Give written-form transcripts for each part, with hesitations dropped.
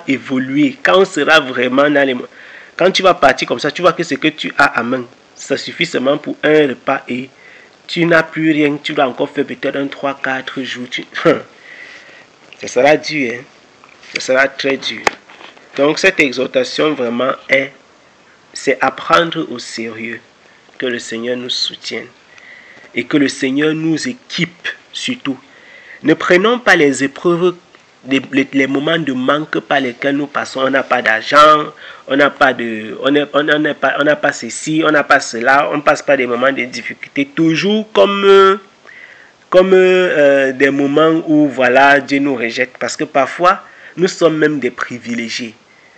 évoluer, quand on sera vraiment dans les... Quand tu vas partir comme ça, tu vois que ce que tu as à main, ça suffit seulement pour un repas et tu n'as plus rien. Tu dois encore faire peut-être un 3-4 jours. Ça sera dur, hein? Ça sera très dur. Donc cette exhortation vraiment c'est à prendre au sérieux, que le Seigneur nous soutienne et que le Seigneur nous équipe surtout. Ne prenons pas les épreuves, les moments de manque par lesquels nous passons. On n'a pas d'argent, on n'a pas ceci, on n'a pas cela, on passe pas des moments de difficulté, toujours comme des moments où voilà, Dieu nous rejette. Parce que parfois, nous sommes même des privilégiés.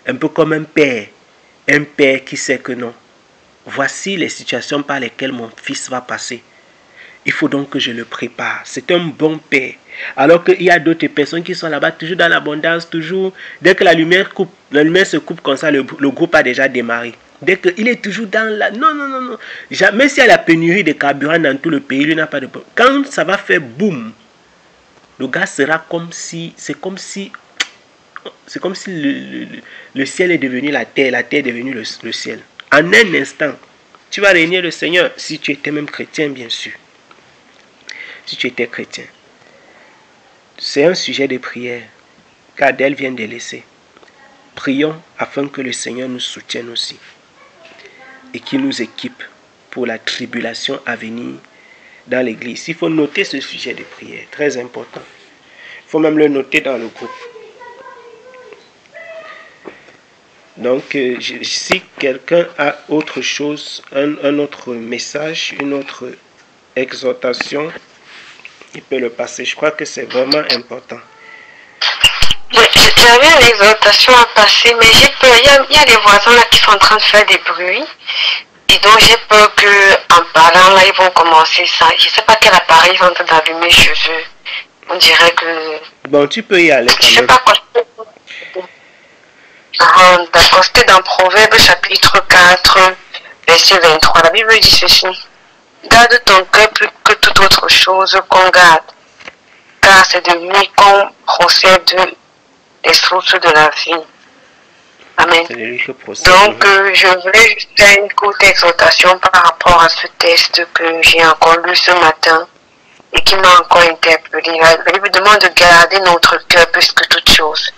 Un peu comme un père qui sait que non. Voici les situations par lesquelles mon fils va passer. Il faut donc que je le prépare. C'est un bon père. Alors qu'il y a d'autres personnes qui sont là-bas, toujours dans l'abondance, toujours. Dès que la lumière se coupe comme ça, le groupe a déjà démarré. Dès qu'il est toujours dans la... Non. Même s'il y a la pénurie de carburant dans tout le pays, il n'a pas de problème. Quand ça va faire boum, le gars sera comme si... C'est comme si le ciel est devenu la terre est devenue le ciel. En un instant, tu vas régner le Seigneur, si tu étais même chrétien, bien sûr. Si tu étais chrétien. C'est un sujet de prière qu'Adèle vient de laisser. Prions afin que le Seigneur nous soutienne aussi et qu'il nous équipe pour la tribulation à venir dans l'église. Il faut noter ce sujet de prière, très important. Il faut même le noter dans le groupe. Donc, si quelqu'un a autre chose, un autre message, une autre exhortation, il peut le passer. Je crois que c'est vraiment important. J'avais une exhortation à passer, mais j'ai peur. Il y a des voisins là qui sont en train de faire des bruits. Et donc, j'ai peur qu'en parlant, là, ils vont commencer ça. Je ne sais pas quel appareil ils sont en train d'allumer chez eux. On dirait que... Bon, tu peux y aller quand même. Je ne sais pas quoi. D'accord, c'était dans Proverbe chapitre 4, verset 23. La Bible dit ceci. Garde ton cœur plus que toute autre chose qu'on garde, car c'est de lui qu'on procède les sources de la vie. Amen. Donc, je voulais juste faire une courte exhortation par rapport à ce texte que j'ai encore lu ce matin et qui m'a encore interpellé. La Bible demande de garder notre cœur plus que toute chose.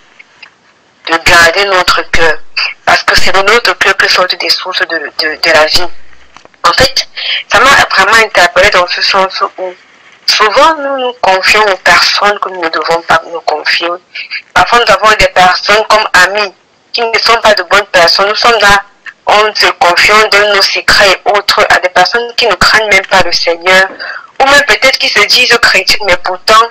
De garder notre cœur. Parce que c'est de notre cœur que sortent des sources de la vie. En fait, ça m'a vraiment interpellé dans ce sens où souvent nous nous confions aux personnes que nous ne devons pas nous confier. Parfois nous avons des personnes comme amis qui ne sont pas de bonnes personnes. Nous sommes là, on se confie de nos secrets et autres à des personnes qui ne craignent même pas le Seigneur. Ou même peut-être qui se disent chrétiens, mais pourtant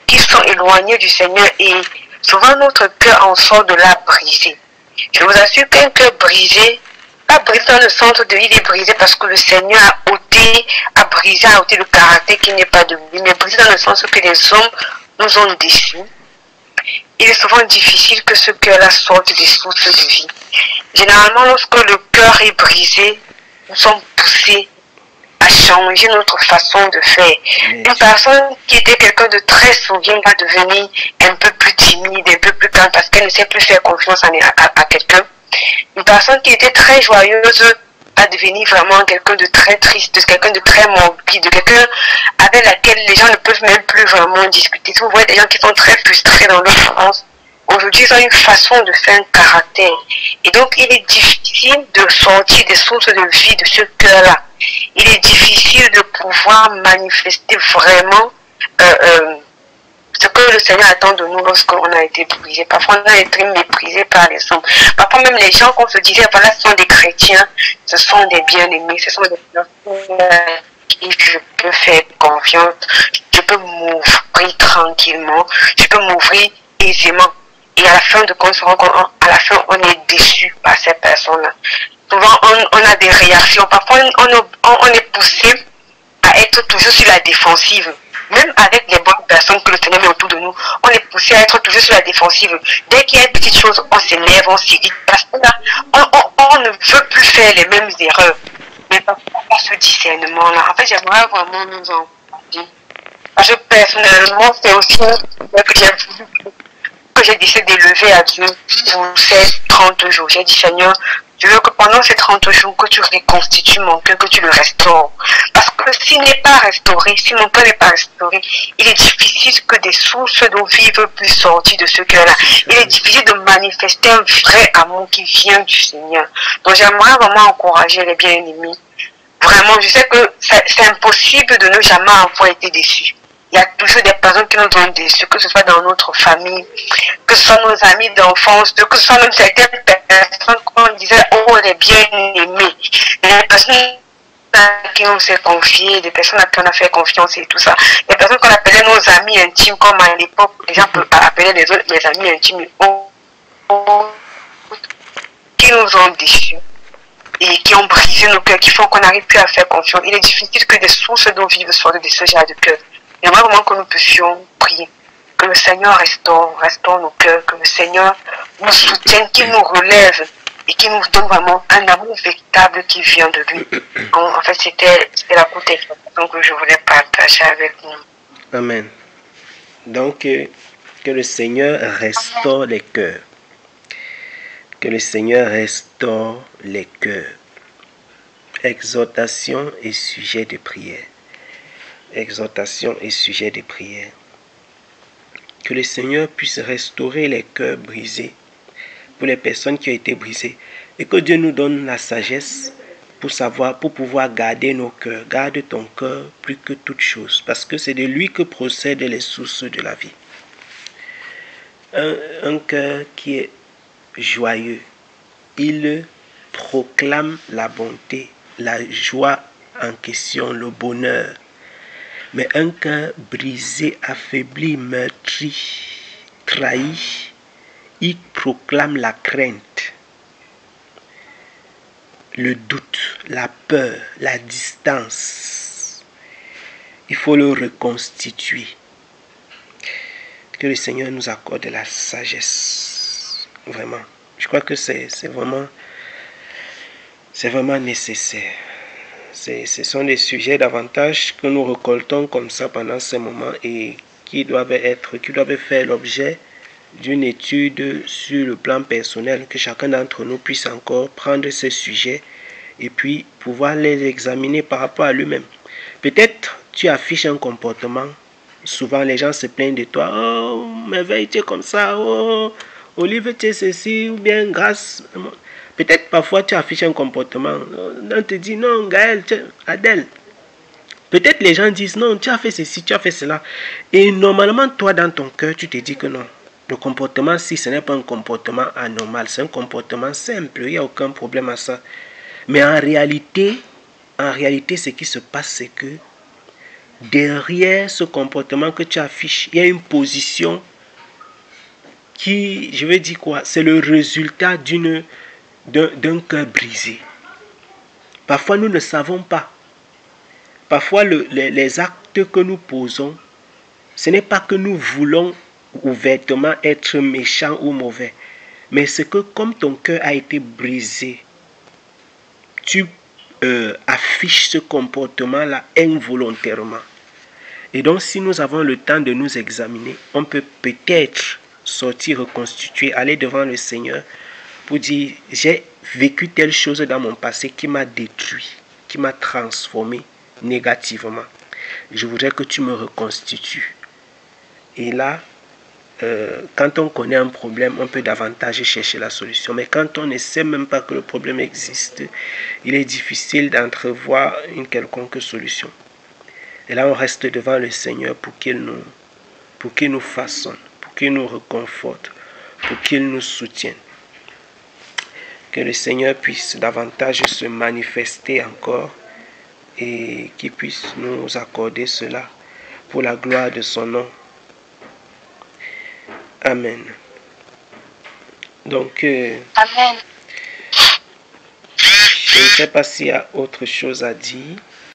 qui sont éloignés du Seigneur. Et souvent notre cœur en sort de là brisé. Je vous assure qu'un cœur brisé, pas brisé dans le sens de il est brisé parce que le Seigneur a ôté le caractère qui n'est pas de lui, mais brisé dans le sens que les hommes nous ont déçus. Il est souvent difficile que ce cœur-là sorte des sources de vie. Généralement, lorsque le cœur est brisé, nous sommes poussés à changer notre façon de faire. Une personne qui était quelqu'un de très souriant va devenir un peu plus timide, un peu plus calme parce qu'elle ne sait plus faire confiance à quelqu'un. Une personne qui était très joyeuse va devenir vraiment quelqu'un de très triste, quelqu'un de très morbide, quelqu'un avec laquelle les gens ne peuvent même plus vraiment discuter. Si vous voyez des gens qui sont très frustrés dans leur France, aujourd'hui ils ont une façon de faire un caractère. Et donc il est difficile de sortir des sources de vie de ce cœur-là. Il est difficile de pouvoir manifester vraiment ce que le Seigneur attend de nous lorsqu'on a été brisé. Parfois, on a été méprisé par les hommes. Parfois, même les gens qu'on se disait, voilà, ce sont des chrétiens, ce sont des bien-aimés, ce sont des personnes à qui je peux faire confiance, je peux m'ouvrir tranquillement, je peux m'ouvrir aisément. Et à la fin de compte, à la fin, on est déçu par ces personnes-là. Souvent, on a des réactions. Parfois, on est poussé à être toujours sur la défensive. Même avec les bonnes personnes que le Seigneur met autour de nous, on est poussé à être toujours sur la défensive. Dès qu'il y a une petite chose, on s'élève, on s'irrite. Parce que là, on ne veut plus faire les mêmes erreurs. Mais pas ce discernement-là. En fait, j'aimerais vraiment nous en dire. Parce que personnellement, c'est aussi que j'ai voulu que j'ai décidé d'élever à Dieu pour ces 30 jours. J'ai dit, Seigneur, je veux que pendant ces 30 jours, que tu reconstitues mon cœur, que tu le restaures. Parce que s'il n'est pas restauré, si mon cœur n'est pas restauré, il est difficile que des sources d'eau vive puissent sortir de ce cœur-là. Il est difficile de manifester un vrai amour qui vient du Seigneur. Donc j'aimerais vraiment encourager les bien-aimés. Vraiment, je sais que c'est impossible de ne jamais avoir été déçu. Il y a toujours des personnes qui nous ont déçus, que ce soit dans notre famille, que ce soit nos amis d'enfance, que ce soit même certaines personnes qu'on disait, oh, elle est bien aimée. Les personnes à qui on s'est confié, des personnes à qui on a fait confiance et tout ça. Les personnes qu'on appelait nos amis intimes, comme à l'époque, les gens peuvent appeler les autres les amis intimes, qui nous ont déçus et qui ont brisé nos cœurs, qui font qu'on n'arrive plus à faire confiance. Il est difficile que des sources d'eau vive sortent de ce genre de cœur. J'aimerais vraiment que nous puissions prier, que le Seigneur restaure nos cœurs, que le Seigneur nous soutienne, qu'il nous relève et qu'il nous donne vraiment un amour véritable qui vient de lui. En fait, c'était la courte explication que je voulais partager avec nous. Amen. Donc, que le Seigneur restaure les cœurs. Que le Seigneur restaure les cœurs. Exhortation et sujet de prière. Exhortation et sujet de prière. Que le Seigneur puisse restaurer les cœurs brisés pour les personnes qui ont été brisées et que Dieu nous donne la sagesse pour pouvoir garder nos cœurs. Garde ton cœur plus que toute chose parce que c'est de lui que procèdent les sources de la vie. Un cœur qui est joyeux, il proclame la bonté, la joie en question, le bonheur. Mais un cœur brisé, affaibli, meurtri, trahi, il proclame la crainte, le doute, la peur, la distance. Il faut le reconstituer. Que le Seigneur nous accorde la sagesse. Vraiment. Je crois que c'est vraiment nécessaire. Ce sont des sujets davantage que nous récoltons comme ça pendant ces moments et qui doivent faire l'objet d'une étude sur le plan personnel, que chacun d'entre nous puisse encore prendre ces sujets et puis pouvoir les examiner par rapport à lui-même. Peut-être tu affiches un comportement, souvent les gens se plaignent de toi, oh, merveille, tu es comme ça, oh, Olive, tu es ceci, ou bien grâce. Peut-être parfois tu affiches un comportement, on te dit non, Gaël, Adèle. Peut-être les gens disent non, tu as fait ceci, tu as fait cela. Et normalement, toi dans ton cœur, tu te dis que non. Le comportement, si ce n'est pas un comportement anormal, c'est un comportement simple, il n'y a aucun problème à ça. Mais en réalité, ce qui se passe, c'est que derrière ce comportement que tu affiches, il y a une position qui, je veux dire quoi, c'est le résultat d'un cœur brisé. Parfois, nous ne savons pas. Parfois, les actes que nous posons, ce n'est pas que nous voulons ouvertement être méchants ou mauvais, mais c'est que comme ton cœur a été brisé, tu affiches ce comportement-là involontairement. Et donc, si nous avons le temps de nous examiner, on peut peut-être sortir, reconstituer, aller devant le Seigneur pour dire, j'ai vécu telle chose dans mon passé qui m'a détruit, qui m'a transformé négativement. Je voudrais que tu me reconstitues. Et là, quand on connaît un problème, on peut davantage chercher la solution. Mais quand on ne sait même pas que le problème existe, il est difficile d'entrevoir une quelconque solution. Et là, on reste devant le Seigneur pour qu'il nous façonne, pour qu'il nous reconforte, pour qu'il nous soutienne. Que le Seigneur puisse davantage se manifester encore et qu'il puisse nous accorder cela pour la gloire de son nom. Amen. Donc, Amen. Je ne sais pas s'il y a autre chose à dire.